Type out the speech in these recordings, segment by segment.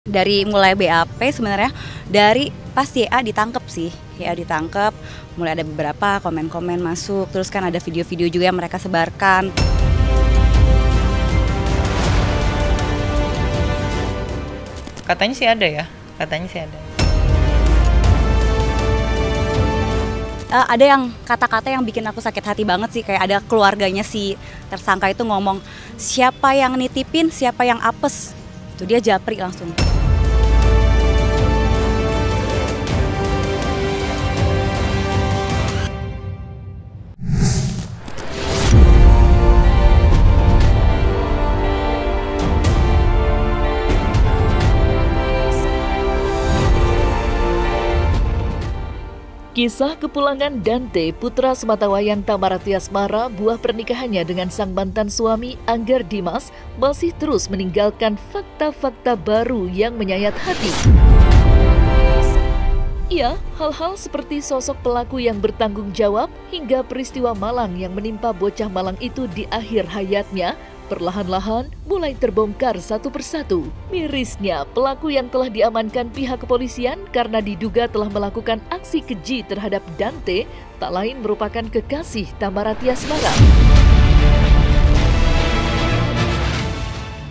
Dari mulai BAP sebenarnya dari pas YA ditangkep sih, YA ditangkep, mulai ada beberapa komen-komen masuk, terus kan ada video-video juga yang mereka sebarkan. Katanya sih ada ya, katanya sih ada. Ada yang kata-kata yang bikin aku sakit hati banget sih, kayak ada keluarganya si tersangka itu ngomong, siapa yang nitipin, siapa yang apes. Itu dia japri langsung. Kisah kepulangan Dante, putra sematawayang Thamara Tiasmara, buah pernikahannya dengan sang mantan suami Angger Dimas, masih terus meninggalkan fakta-fakta baru yang menyayat hati. Ya, hal-hal seperti sosok pelaku yang bertanggung jawab hingga peristiwa malang yang menimpa bocah malang itu di akhir hayatnya perlahan-lahan mulai terbongkar satu persatu. Mirisnya, pelaku yang telah diamankan pihak kepolisian karena diduga telah melakukan aksi keji terhadap Dante tak lain merupakan kekasih Thamara Tiasmara.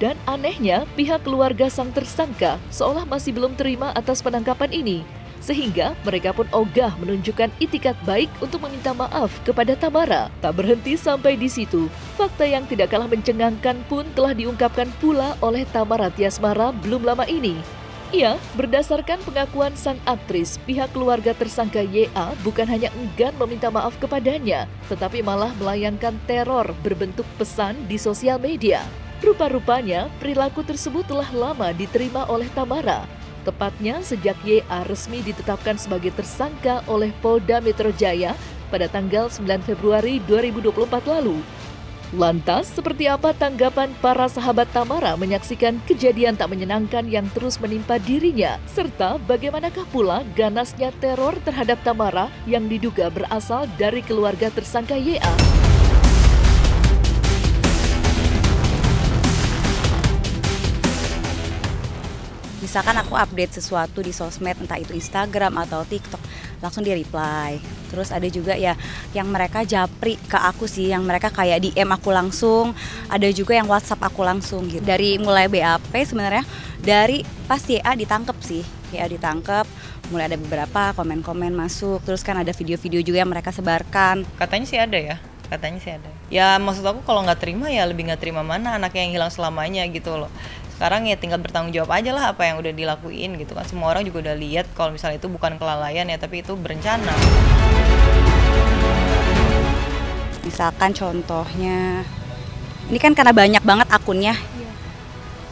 Dan anehnya, pihak keluarga sang tersangka seolah masih belum terima atas penangkapan ini, sehingga mereka pun ogah menunjukkan itikat baik untuk meminta maaf kepada Thamara. Tak berhenti sampai di situ, fakta yang tidak kalah mencengangkan pun telah diungkapkan pula oleh Thamara Tiasmara belum lama ini. Ya, berdasarkan pengakuan sang aktris, pihak keluarga tersangka YA bukan hanya enggan meminta maaf kepadanya, tetapi malah melayangkan teror berbentuk pesan di sosial media. Rupa-rupanya, perilaku tersebut telah lama diterima oleh Thamara. Tepatnya sejak YA resmi ditetapkan sebagai tersangka oleh Polda Metro Jaya pada tanggal 9 Februari 2024 lalu. Lantas, seperti apa tanggapan para sahabat Thamara menyaksikan kejadian tak menyenangkan yang terus menimpa dirinya? Serta bagaimanakah pula ganasnya teror terhadap Thamara yang diduga berasal dari keluarga tersangka YA? Misalkan aku update sesuatu di sosmed, entah itu Instagram atau TikTok, langsung di reply. Terus ada juga ya yang mereka japri ke aku sih, yang mereka kayak DM aku langsung, ada juga yang WhatsApp aku langsung gitu. Dari mulai BAP sebenarnya dari pas YA ditangkep sih, YA ditangkep, mulai ada beberapa komen-komen masuk, terus kan ada video-video juga yang mereka sebarkan. Katanya sih ada ya, katanya sih ada. Ya maksud aku kalau nggak terima ya lebih nggak terima mana anaknya yang hilang selamanya gitu loh. Sekarang ya tinggal bertanggung jawab aja lah apa yang udah dilakuin gitu kan. Semua orang juga udah lihat kalau misalnya itu bukan kelalaian ya, tapi itu berencana. Misalkan contohnya, ini kan karena banyak banget akunnya,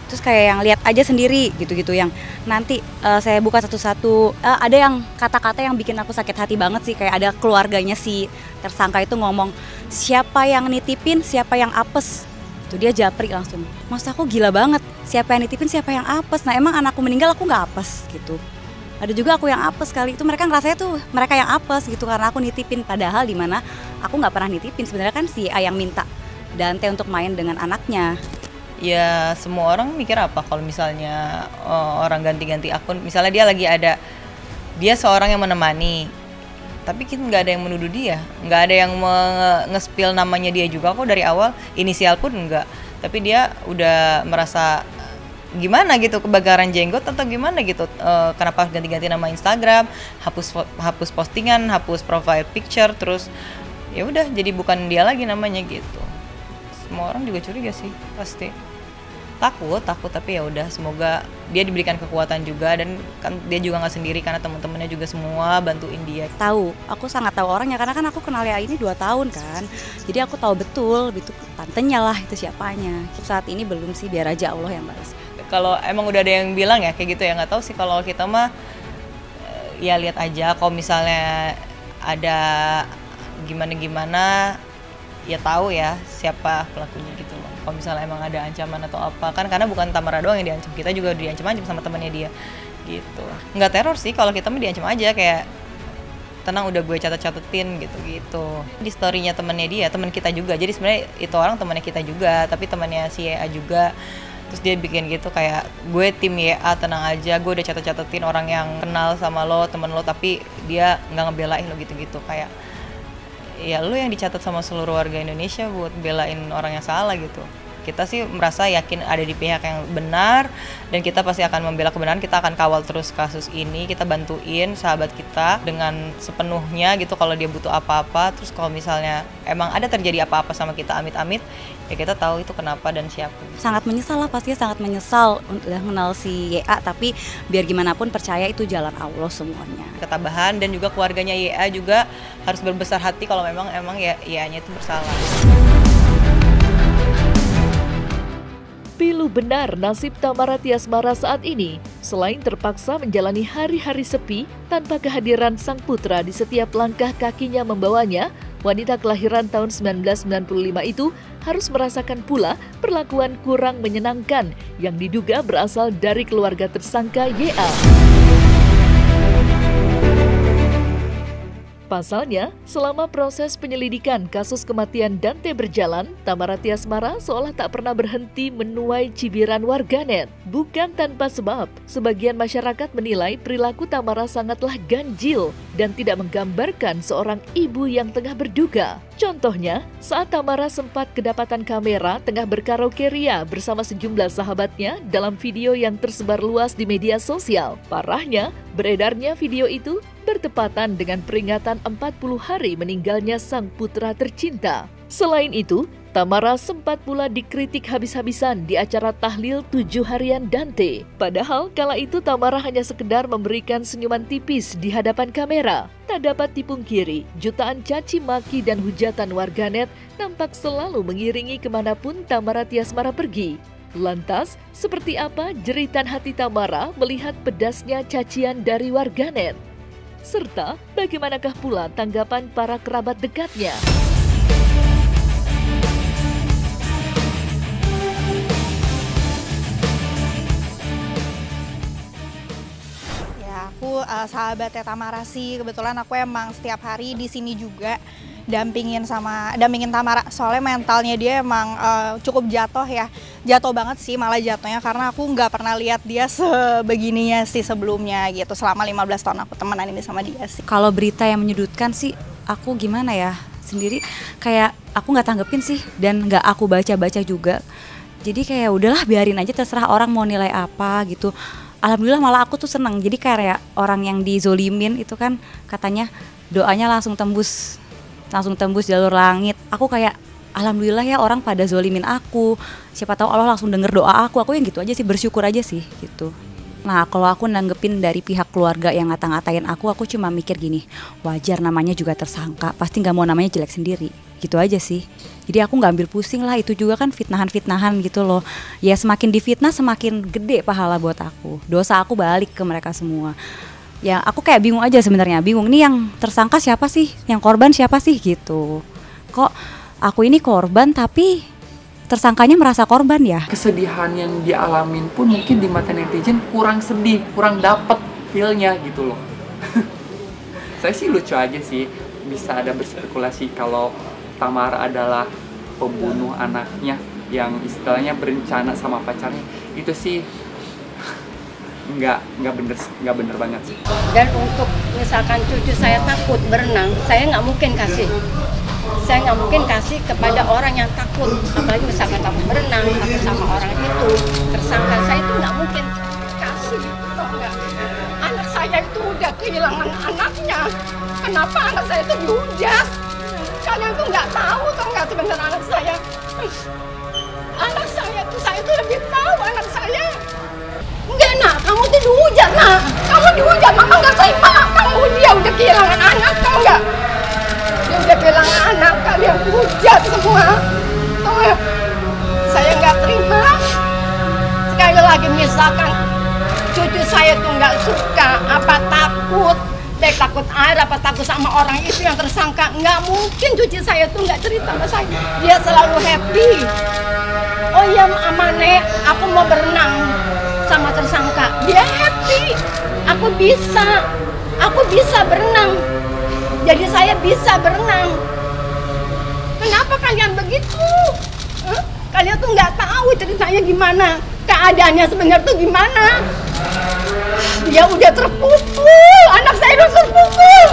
terus kayak yang lihat aja sendiri gitu-gitu, yang nanti saya buka satu-satu. Ada yang kata-kata yang bikin aku sakit hati banget sih, kayak ada keluarganya si tersangka itu ngomong, siapa yang nitipin, siapa yang apes. Itu dia japri langsung. Maksud aku gila banget, siapa yang nitipin, siapa yang apes. Nah emang anakku meninggal aku nggak apes gitu. Ada juga aku yang apes kali, itu mereka ngerasanya tuh mereka yang apes gitu karena aku nitipin. Padahal di mana aku nggak pernah nitipin, sebenarnya kan si A yang minta Dante untuk main dengan anaknya. Ya semua orang mikir apa kalau misalnya orang ganti-ganti akun, misalnya dia lagi ada, dia seorang yang menemani, tapi kita nggak ada yang menuduh dia, nggak ada yang nge-spill namanya dia juga kok dari awal, inisial pun nggak, tapi dia udah merasa gimana gitu, kebakaran jenggot atau gimana gitu, kenapa ganti-ganti nama Instagram, hapus postingan, hapus profile picture, terus ya udah jadi bukan dia lagi namanya gitu. Semua orang juga curiga sih pasti. Takut tapi ya udah, semoga dia diberikan kekuatan juga, dan kan dia juga nggak sendiri karena teman-temannya juga semua bantuin dia. Tahu, aku sangat tahu orangnya karena kan aku kenal ya ini 2 tahun kan. Jadi aku tahu betul gitu tantenya lah itu siapanya. Saat ini belum sih, biar aja Allah yang balas. Kalau emang udah ada yang bilang ya kayak gitu ya, nggak tahu sih. Kalau kita mah ya lihat aja, kalau misalnya ada gimana ya tahu ya siapa pelakunya gitu loh. Kalau misalnya emang ada ancaman atau apa, kan karena bukan Thamara doang yang diancam, kita juga diancam-ancam sama temannya dia gitu. Nggak teror sih, kalau kita mah diancam aja kayak tenang udah gue catet-catetin gitu-gitu di storynya temannya dia, teman kita juga. Jadi sebenarnya itu orang temannya kita juga, tapi temannya si YA juga. Terus dia bikin gitu kayak, gue tim YA tenang aja, gue udah catet-catetin orang yang kenal sama lo, temen lo, tapi dia nggak ngebelain lo gitu-gitu. Kayak ya lo yang dicatat sama seluruh warga Indonesia buat belain orang yang salah gitu. Kita sih merasa yakin ada di pihak yang benar, dan kita pasti akan membela kebenaran. Kita akan kawal terus kasus ini, kita bantuin sahabat kita dengan sepenuhnya gitu kalau dia butuh apa-apa. Terus kalau misalnya emang ada terjadi apa-apa sama kita, amit-amit, ya kita tahu itu kenapa dan siapa. Sangat menyesal lah, pastinya sangat menyesal udah kenal si YA, tapi biar gimana pun percaya itu jalan Allah semuanya. Ketabahan, dan juga keluarganya YA juga harus berbesar hati kalau memang YA-nya itu bersalah. Pilu benar nasib Tamara Tiasmara saat ini. Selain terpaksa menjalani hari-hari sepi tanpa kehadiran sang putra di setiap langkah kakinya membawanya, wanita kelahiran tahun 1995 itu harus merasakan pula perlakuan kurang menyenangkan yang diduga berasal dari keluarga tersangka YA. Pasalnya, selama proses penyelidikan kasus kematian Dante berjalan, Tamara Tiasmara seolah tak pernah berhenti menuai cibiran warganet. Bukan tanpa sebab, sebagian masyarakat menilai perilaku Tamara sangatlah ganjil dan tidak menggambarkan seorang ibu yang tengah berduka. Contohnya, saat Tamara sempat kedapatan kamera tengah berkaraoke ria bersama sejumlah sahabatnya dalam video yang tersebar luas di media sosial. Parahnya, beredarnya video itu bertepatan dengan peringatan 40 hari meninggalnya sang putra tercinta. Selain itu, Tamara sempat pula dikritik habis-habisan di acara tahlil 7 harian Dante. Padahal kala itu Tamara hanya sekedar memberikan senyuman tipis di hadapan kamera. Tak dapat dipungkiri, jutaan caci maki dan hujatan warganet nampak selalu mengiringi kemanapun Tamara Tiasmara pergi. Lantas, seperti apa jeritan hati Tamara melihat pedasnya cacian dari warganet? Serta bagaimanakah pula tanggapan para kerabat dekatnya? Ya, aku sahabatnya Tamara sih. Kebetulan aku emang setiap hari di sini juga dampingin Tamara. Soalnya mentalnya dia emang cukup jatuh ya. Jatuh banget sih malah jatuhnya, karena aku nggak pernah lihat dia sebegininya sih sebelumnya gitu. Selama 15 tahun aku temenan ini sama dia sih. Kalau berita yang menyudutkan sih, aku gimana ya, sendiri kayak aku nggak tanggepin sih, dan nggak aku baca-baca juga. Jadi kayak udahlah, biarin aja, terserah orang mau nilai apa gitu. Alhamdulillah malah aku tuh seneng. Jadi kayak orang yang dizolimin itu kan katanya doanya langsung tembus jalur langit. Aku kayak alhamdulillah ya, orang pada zolimin aku, siapa tahu Allah langsung denger doa aku yang gitu aja sih, bersyukur aja sih gitu. Nah, kalau aku nanggepin dari pihak keluarga yang ngata-ngatain aku cuma mikir gini, wajar, namanya juga tersangka, pasti nggak mau namanya jelek sendiri, gitu aja sih. Jadi aku nggak ambil pusing lah, itu juga kan fitnahan gitu loh. Ya semakin difitnah semakin gede pahala buat aku, dosa aku balik ke mereka semua. Ya aku kayak bingung aja sebenarnya, bingung nih yang tersangka siapa sih, yang korban siapa sih gitu. Kok aku ini korban tapi tersangkanya merasa korban ya? Kesedihan yang dialamin pun mungkin di mata netizen kurang sedih, kurang dapet feel-nya gitu loh. Saya sih lucu aja sih, bisa ada berspekulasi kalau Tamara adalah pembunuh anaknya yang istilahnya berencana sama pacarnya. Itu sih nggak bener banget sih. Dan untuk misalkan cucu saya takut berenang, saya nggak mungkin kasih kepada orang yang takut, apalagi misalkan takut berenang, takut sama orang itu tersangka. Saya itu nggak mungkin kasih. Anak saya itu udah kehilangan anaknya, kenapa anak saya itu dihujat? Kalian tuh nggak tahu tuh nggak sebenarnya anak saya tuh lebih tahu anak saya. Enggak nak, kamu tuh dihujat nak, kamu dihujat, mama nggak terima, dia udah kehilangan anak, tau nggak? Dia udah kehilangan anak, kalian hujat semua, tau nggak? Saya nggak terima. Sekali lagi misalkan cucu saya tuh nggak suka, apa takut, baik takut air, apa takut sama orang itu yang tersangka, nggak mungkin cucu saya tuh nggak cerita sama saya, dia selalu happy. Oh iya Amane, aku mau berenang sama tersangka, dia happy. Aku bisa berenang, jadi saya bisa berenang. Kenapa kalian begitu? Kalian tuh nggak tahu ceritanya gimana. keadaannya sebenarnya tuh gimana. Dia udah terpukul, anak saya udah terpukul.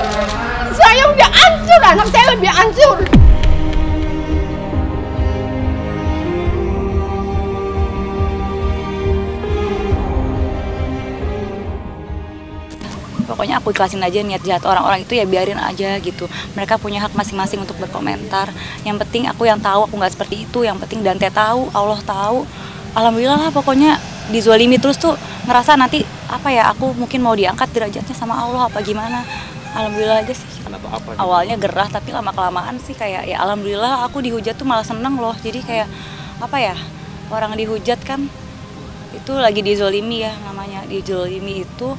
Saya udah hancur, anak saya lebih hancur. Pokoknya aku ikhlasin aja niat jahat orang-orang itu, ya biarin aja gitu. Mereka punya hak masing-masing untuk berkomentar. Yang penting aku yang tahu aku nggak seperti itu. Yang penting Dante tahu, Allah tahu. Alhamdulillah lah, pokoknya dizolimi terus tuh ngerasa nanti apa ya, aku mungkin mau diangkat derajatnya sama Allah apa gimana. Alhamdulillah aja sih. Awalnya gerah, tapi lama-kelamaan sih kayak ya alhamdulillah aku dihujat tuh malah seneng loh. Jadi kayak apa ya, orang dihujat kan itu lagi dizolimi ya namanya. Dizolimi itu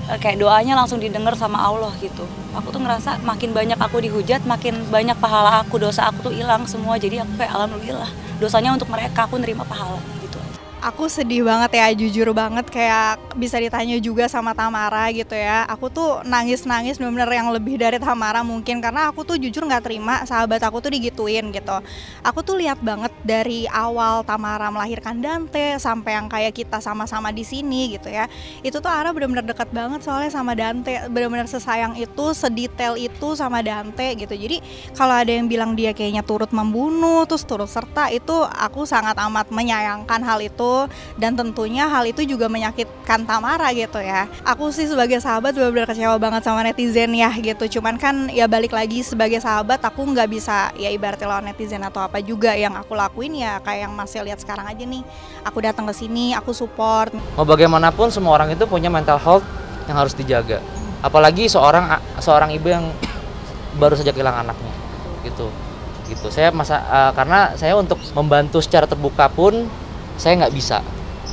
kayak doanya langsung didengar sama Allah gitu. Aku tuh ngerasa makin banyak aku dihujat, makin banyak pahala aku, dosa aku tuh hilang semua. Jadi aku kayak alhamdulillah, dosanya untuk mereka, aku nerima pahalanya gitu. Aku sedih banget ya, jujur banget, kayak bisa ditanya juga sama Tamara gitu ya. Aku tuh nangis-nangis bener-bener yang lebih dari Tamara mungkin, karena aku tuh jujur nggak terima sahabat aku tuh digituin gitu. Aku tuh lihat banget dari awal Tamara melahirkan Dante sampai yang kayak kita sama-sama di sini gitu ya. Itu tuh Ara bener-bener dekat banget soalnya sama Dante, bener-bener sesayang itu, sedetail itu sama Dante gitu. Jadi kalau ada yang bilang dia kayaknya turut membunuh, terus turut serta, itu aku sangat amat menyayangkan hal itu. Dan tentunya hal itu juga menyakitkan Tamara gitu ya. Aku sih sebagai sahabat benar-benar kecewa banget sama netizen ya gitu. Cuman kan ya balik lagi, sebagai sahabat aku nggak bisa ya ibaratnya lawan netizen atau apa juga. Yang aku lakuin ya kayak yang Mas lihat sekarang aja nih. Aku datang ke sini, aku support. Mau bagaimanapun semua orang itu punya mental health yang harus dijaga. Apalagi seorang ibu yang baru saja kehilangan anaknya gitu. Saya karena saya untuk membantu secara terbuka pun saya nggak bisa.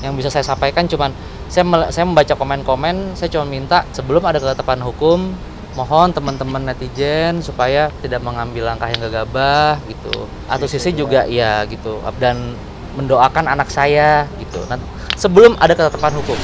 Yang bisa saya sampaikan cuman saya membaca komen-komen. Saya cuma minta sebelum ada ketetapan hukum, mohon teman-teman netizen supaya tidak mengambil langkah yang gegabah gitu. Atau sisi juga ya gitu, dan mendoakan anak saya gitu. Nah, sebelum ada ketetapan hukum.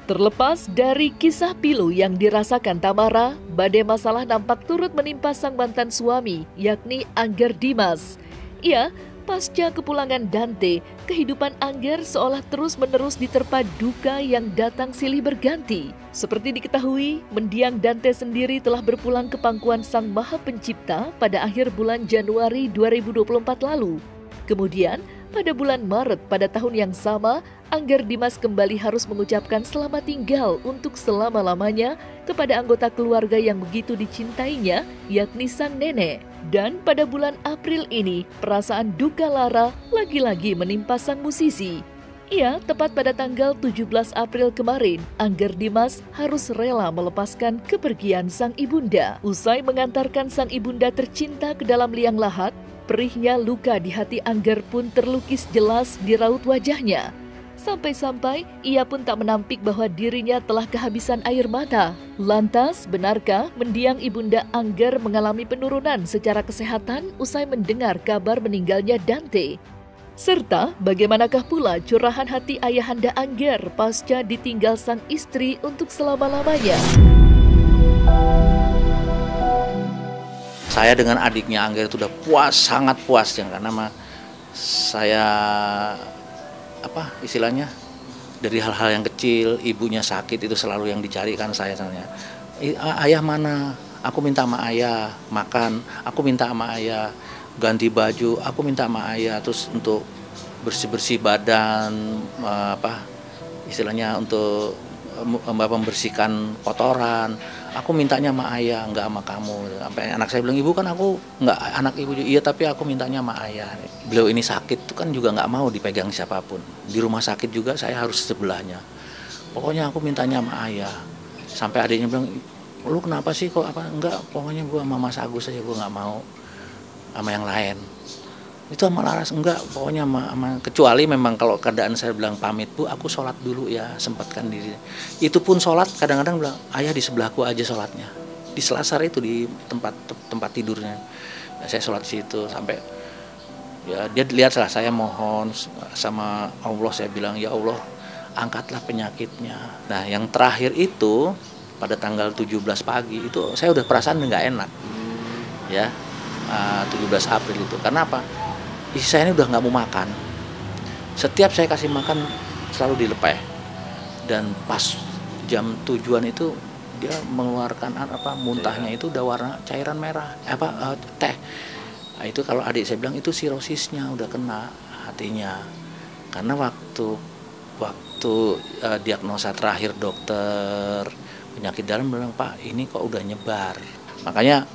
Terlepas dari kisah pilu yang dirasakan Tamara, badai masalah nampak turut menimpa sang mantan suami, yakni Angger Dimas. Ia, pasca kepulangan Dante, kehidupan Angger seolah terus-menerus diterpa duka yang datang silih berganti. Seperti diketahui, mendiang Dante sendiri telah berpulang ke pangkuan Sang Maha Pencipta pada akhir bulan Januari 2024 lalu. Kemudian, pada bulan Maret pada tahun yang sama, Angger Dimas kembali harus mengucapkan selamat tinggal untuk selama-lamanya kepada anggota keluarga yang begitu dicintainya, yakni sang nenek. Dan pada bulan April ini, perasaan duka lara lagi-lagi menimpa sang musisi. Ia, tepat pada tanggal 17 April kemarin, Angger Dimas harus rela melepaskan kepergian sang ibunda. Usai mengantarkan sang ibunda tercinta ke dalam liang lahat, perihnya luka di hati Angger pun terlukis jelas di raut wajahnya. Sampai-sampai ia pun tak menampik bahwa dirinya telah kehabisan air mata. Lantas, benarkah mendiang ibunda Angger mengalami penurunan secara kesehatan usai mendengar kabar meninggalnya Dante? Serta bagaimanakah pula curahan hati ayahanda Angger pasca ditinggal sang istri untuk selama-lamanya? Saya dengan adiknya Angger itu udah puas, sangat puas ya, karena saya istilahnya dari hal-hal yang kecil, ibunya sakit itu selalu yang dicarikan saya tanya, ayah mana? Aku minta sama ayah makan, aku minta sama ayah ganti baju, aku minta sama ayah, terus untuk bersih-bersih badan, istilahnya untuk membersihkan kotoran, aku mintanya sama ayah, nggak sama kamu. Sampai anak saya bilang, ibu kan aku nggak anak ibu, iya tapi aku mintanya sama ayah. Beliau ini sakit tuh kan juga nggak mau dipegang siapapun. Di rumah sakit juga saya harus sebelahnya. Pokoknya aku mintanya sama ayah. Sampai adiknya bilang, lu kenapa sih kok enggak, pokoknya gua sama Mas Agus aja, gua nggak mau sama yang lain. Itu sama Laras enggak, pokoknya sama kecuali memang kalau keadaan saya bilang pamit bu, aku sholat dulu ya, sempatkan diri. Itu pun sholat kadang-kadang bilang, ayah di sebelahku aja sholatnya, di selasar itu di tempat tidurnya. Nah, saya sholat di situ sampai ya dia lihat saya mohon sama Allah, saya bilang ya Allah angkatlah penyakitnya. Nah yang terakhir itu pada tanggal 17 pagi itu saya udah perasaan nggak enak. ya 17 April itu. Karena apa? Istri saya ini udah nggak mau makan. Setiap saya kasih makan selalu dilepeh. Dan pas jam tujuan itu dia mengeluarkan muntahnya itu udah warna cairan merah, teh. Nah, itu kalau adik saya bilang itu sirosisnya udah kena hatinya. Karena waktu diagnosa terakhir dokter penyakit dalam bilang, Pak ini kok udah nyebar. Makanya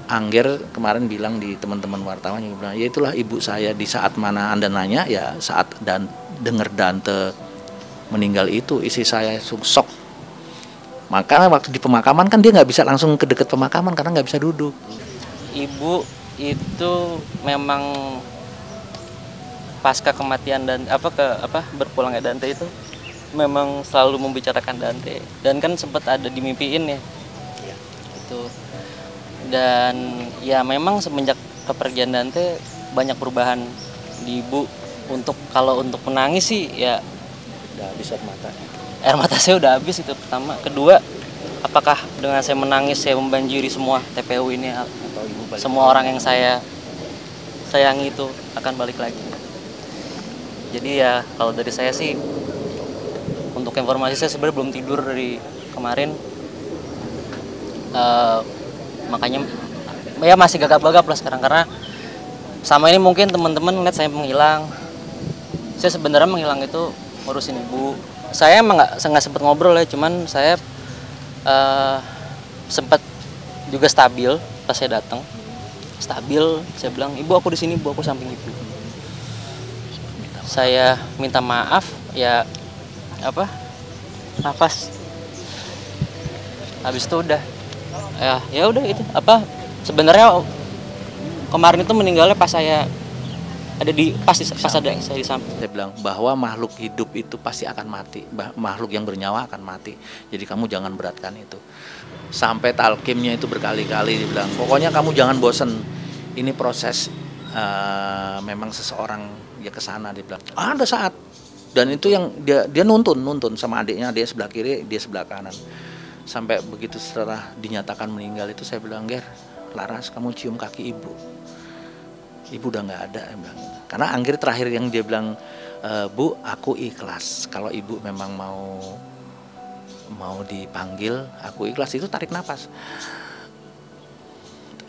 Angger kemarin bilang di teman-teman wartawan juga bilang, ya itulah ibu saya di saat mana Anda nanya, ya saat dengar Dante meninggal itu istri saya sok. Maka waktu di pemakaman kan dia nggak bisa langsung ke dekat pemakaman karena nggak bisa duduk. Ibu itu memang pasca kematian dan berpulangnya Dante itu memang selalu membicarakan Dante, dan kan sempat ada dimimpiin ya. Itu dan ya memang semenjak kepergian Dante banyak perubahan di ibu. Kalau untuk menangis sih ya Udah habis air mata saya udah habis, itu pertama. Kedua, apakah dengan saya menangis saya membanjiri semua TPU ini, atau semua orang yang saya sayangi itu akan balik lagi. Jadi ya kalau dari saya sih, untuk informasi saya sebenarnya belum tidur dari kemarin, makanya ya masih gagap-gagap lah sekarang, karena sama ini mungkin teman-teman lihat saya menghilang. Saya sebenarnya menghilang itu ngurusin ibu. Saya emang nggak sempat ngobrol ya, cuman saya sempat juga stabil pas saya datang. Stabil, saya bilang, ibu aku di sini, ibu aku samping ibu. Saya minta maaf, ya nafas. Habis itu udah, ya udah itu sebenarnya kemarin itu meninggalnya pas saya ada pas ada saya di samping. Saya bilang bahwa makhluk hidup itu pasti akan mati, makhluk yang bernyawa akan mati. Jadi kamu jangan beratkan itu. Sampai talkimnya itu berkali-kali dibilang, pokoknya kamu jangan bosen. Ini proses memang seseorang ya kesana, dia bilang. Ada saat, dan itu yang dia nuntun sama adiknya, dia sebelah kiri, dia sebelah kanan. Sampai begitu setelah dinyatakan meninggal itu saya bilang, Ger, Laras kamu cium kaki ibu. Ibu udah nggak ada, bilang. Karena Angger terakhir yang dia bilang, Bu, aku ikhlas. Kalau ibu memang mau dipanggil, aku ikhlas. Itu tarik napas.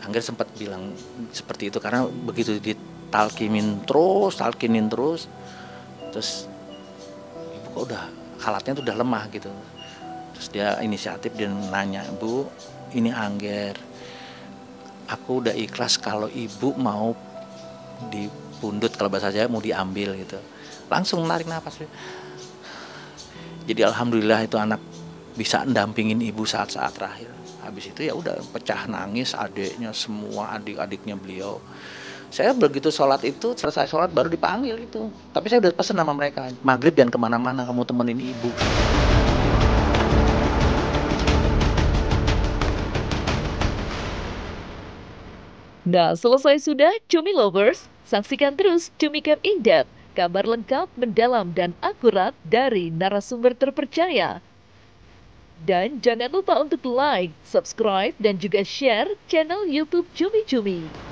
Angger sempat bilang seperti itu karena begitu ditalkinin terus, terus ibu kok udah alatnya tuh udah lemah gitu. Terus dia inisiatif, dia nanya, Bu, ini Angger. Aku udah ikhlas kalau ibu mau dipundut, kalau bahasa saya mau diambil gitu. Langsung narik nafas. Jadi alhamdulillah itu anak bisa ndampingin ibu saat-saat terakhir. Habis itu ya udah pecah nangis, adiknya semua, adik-adiknya beliau. Saya begitu sholat itu, selesai sholat baru dipanggil itu. Tapi saya udah pesen sama mereka, maghrib jangan kemana-mana, kamu temenin ibu. Nah, selesai sudah Cumi Lovers? Saksikan terus Cumi Camp In-Depth, kabar lengkap, mendalam, dan akurat dari narasumber terpercaya. Dan jangan lupa untuk like, subscribe, dan juga share channel YouTube Cumi Cumi.